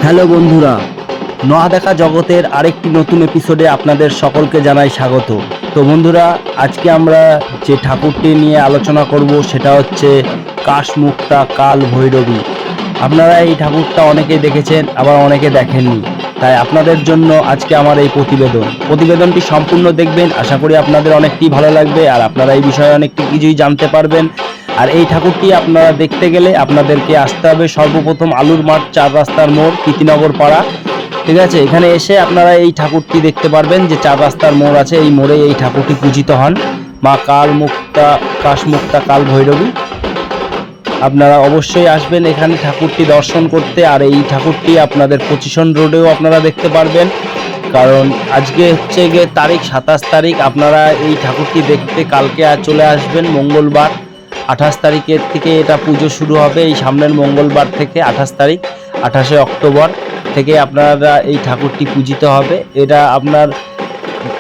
Hello বন্ধুরা, না দেখা জগতের আরেকটি নতুন এপিসোডে আপনাদের সকলকে জানাই স্বাগত। তো বন্ধুরা, আজকে আমরা যে ঠাকুরটি নিয়ে আলোচনা করব সেটা হচ্ছে কাশমুক্তা কাল ভৈরবী। আপনারা এই ঠাকুরটা অনেকেই দেখেছেন, আবার অনেকে দেখেননি, তাই আপনাদের জন্য আজকে আমার এই প্রতিবেদনটি সম্পূর্ণ দেখবেন। আশা করি আপনাদের অনেকটি ভালো লাগবে আর আপনারা এই বিষয়ে অনেকটি কিছুই জানতে পারবেন। আর এই ঠাকুরটি আপনারা দেখতে গেলে আপনাদেরকে আসতে হবে সর্বপ্রথম আলুর মাঠ 4 রাস্তার মোড়, প্রীতিনগর পাড়া। ঠিক আছে, এখানে এসে আপনারা এই ঠাকুরটি দেখতে পারবেন যে 4 রাস্তার মোড় আছে, এই মোড়ে এই ঠাকুরটি পূজিত হন, মা কাশমুক্তা কাল ভৈরবী। আপনারা অবশ্যই আসবেন এখানে ঠাকুরটি দর্শন করতে। আর এই ঠাকুরটি আপনাদের পজিশন রোডেও আপনারা দেখতে পারবেন, কারণ আজকে হচ্ছে গিয়ে তারিখ 27 তারিখ। আপনারা এই ঠাকুরটি দেখতে কালকে চলে আসবেন, মঙ্গলবার 28 তারিখের থেকে এটা পুজো শুরু হবে। এই সামনের মঙ্গলবার থেকে 28 তারিখ, 28শে অক্টোবর থেকে আপনারা এই ঠাকুরটি পূজিত হবে। এটা আপনার,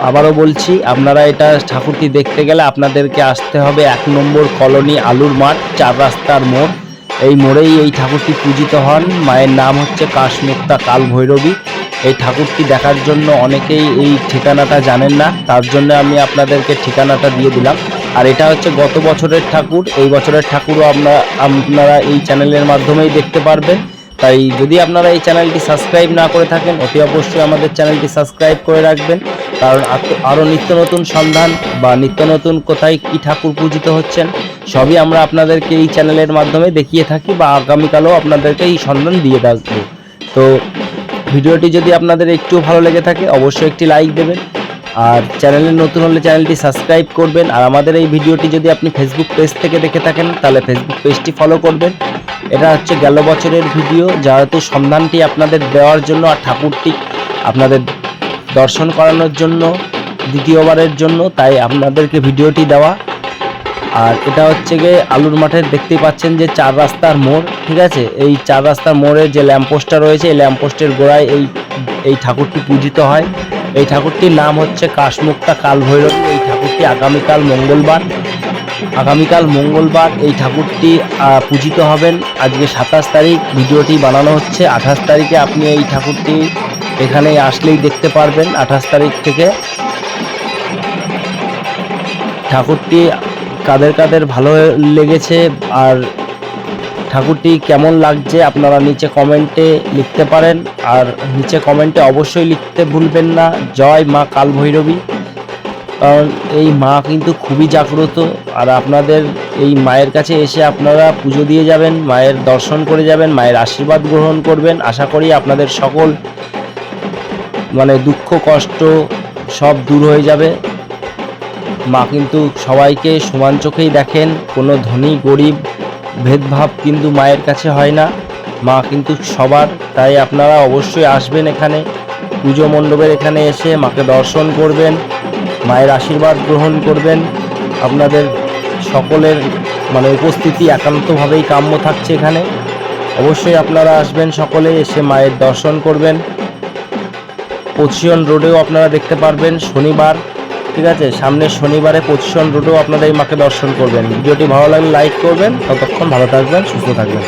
আবারও বলছি, আপনারা এটা ঠাকুরটি দেখতে গেলে আপনাদেরকে আসতে হবে 1 নম্বর কলোনি আলুর মাঠ 4 রাস্তার মোড়। এই মোড়েই এই ঠাকুরটি পূজিত হন। মায়ের নাম হচ্ছে কাশমুক্তা কাল ভৈরবী। এই ঠাকুরটি দেখার জন্য অনেকেই এই ঠিকানাটা জানেন না, তার জন্য আমি আপনাদেরকে ঠিকানাটা দিয়ে দিলাম। আর এটা হচ্ছে গত বছরের ঠাকুর, এই বছরের ঠাকুরও আপনারা এই চ্যানেলের মাধ্যমেই দেখতে পারবেন। তাই যদি আপনারা এই চ্যানেলটি সাবস্ক্রাইব না করে থাকেন, অতি অবশ্যই আমাদের চ্যানেলটি সাবস্ক্রাইব করে রাখবেন, কারণ আরও নিত্য নতুন সন্ধান বা নিত্য নতুন কোথায় কী ঠাকুর পূজিত হচ্ছেন সবই আমরা আপনাদেরকে এই চ্যানেলের মাধ্যমে দেখিয়ে থাকি, বা আগামীকালও আপনাদেরকে এই সন্ধান দিয়ে থাকবো। তো ভিডিওটি যদি আপনাদের একটু ভালো লেগে থাকে অবশ্যই একটি লাইক দেবেন, আর চ্যানেলে নতুন হলে চ্যানেলটি সাবস্ক্রাইব করবেন। আর আমাদের এই ভিডিওটি যদি আপনি ফেসবুক পেজ থেকে দেখে থাকেন তাহলে ফেসবুক পেজটি ফলো করবেন। এটা হচ্ছে গেল বছরের ভিডিও, যেহেতু সন্ধানটি আপনাদের দেওয়ার জন্য আর ঠাকুরটি আপনাদের দর্শন করানোর জন্য দ্বিতীয়বারের জন্য, তাই আপনাদেরকে ভিডিওটি দেওয়া। আর এটা হচ্ছে গিয়ে আলুর মাঠের, দেখতেই পাচ্ছেন যে 4 রাস্তার মোড়। ঠিক আছে, এই 4 রাস্তার মোড়ে যে ল্যাম্পপোস্টটা রয়েছে, এই ল্যাম্পপোস্টের গোড়ায় এই ঠাকুরটি পূজিত হয়। এই ঠাকুরটির নাম হচ্ছে কাশমুক্তা কাল ভৈরবী। এই ঠাকুরটি আগামীকাল মঙ্গলবার এই ঠাকুরটি পূজিত হবেন। আজকে 27 তারিখ, ভিডিওটি বানানো হচ্ছে 28 তারিখে। আপনি এই ঠাকুরটি এখানে আসলেই দেখতে পারবেন। 28 তারিখ থেকে ঠাকুরটি কাদের কাদের ভালো লেগেছে আর ঠাকুরটি কেমন লাগছে আপনারা নিচে কমেন্টে লিখতে পারেন। আর নিচে কমেন্টে অবশ্যই লিখতে ভুলবেন না জয় মা কাল ভৈরবী, কারণ এই মা কিন্তু খুবই জাগ্রত। আর আপনাদের এই মায়ের কাছে এসে আপনারা পুজো দিয়ে যাবেন, মায়ের দর্শন করে যাবেন, মায়ের আশীর্বাদ গ্রহণ করবেন। আশা করি আপনাদের সকল দুঃখ কষ্ট সব দূর হয়ে যাবে। মা কিন্তু সবাইকে সমান চোখেই দেখেন, কোনো ধনী গরিব ভেদভাব কিন্তু মায়ের কাছে হয় না, মা কিন্তু সবার। তাই আপনারা অবশ্যই আসবেন এখানে পুজো মণ্ডপের এখানে এসে মাকে দর্শন করবেন, মায়ের আশীর্বাদ গ্রহণ করবেন। আপনাদের সকলের উপস্থিতি একান্তভাবেই কাম্য থাকছে এখানে। অবশ্যই আপনারা আসবেন, সকলে এসে মায়ের দর্শন করবেন। পজিশন রোডেও আপনারা দেখতে পারবেন শনিবার। ঠিক আছে, সামনের শনিবারে পজিশন রোডেও আপনারা এই মাকে দর্শন করবেন। ভিডিওটি ভালো লাগলে লাইক করবেন। ততক্ষণ ভালো থাকবেন, সুস্থ থাকবেন।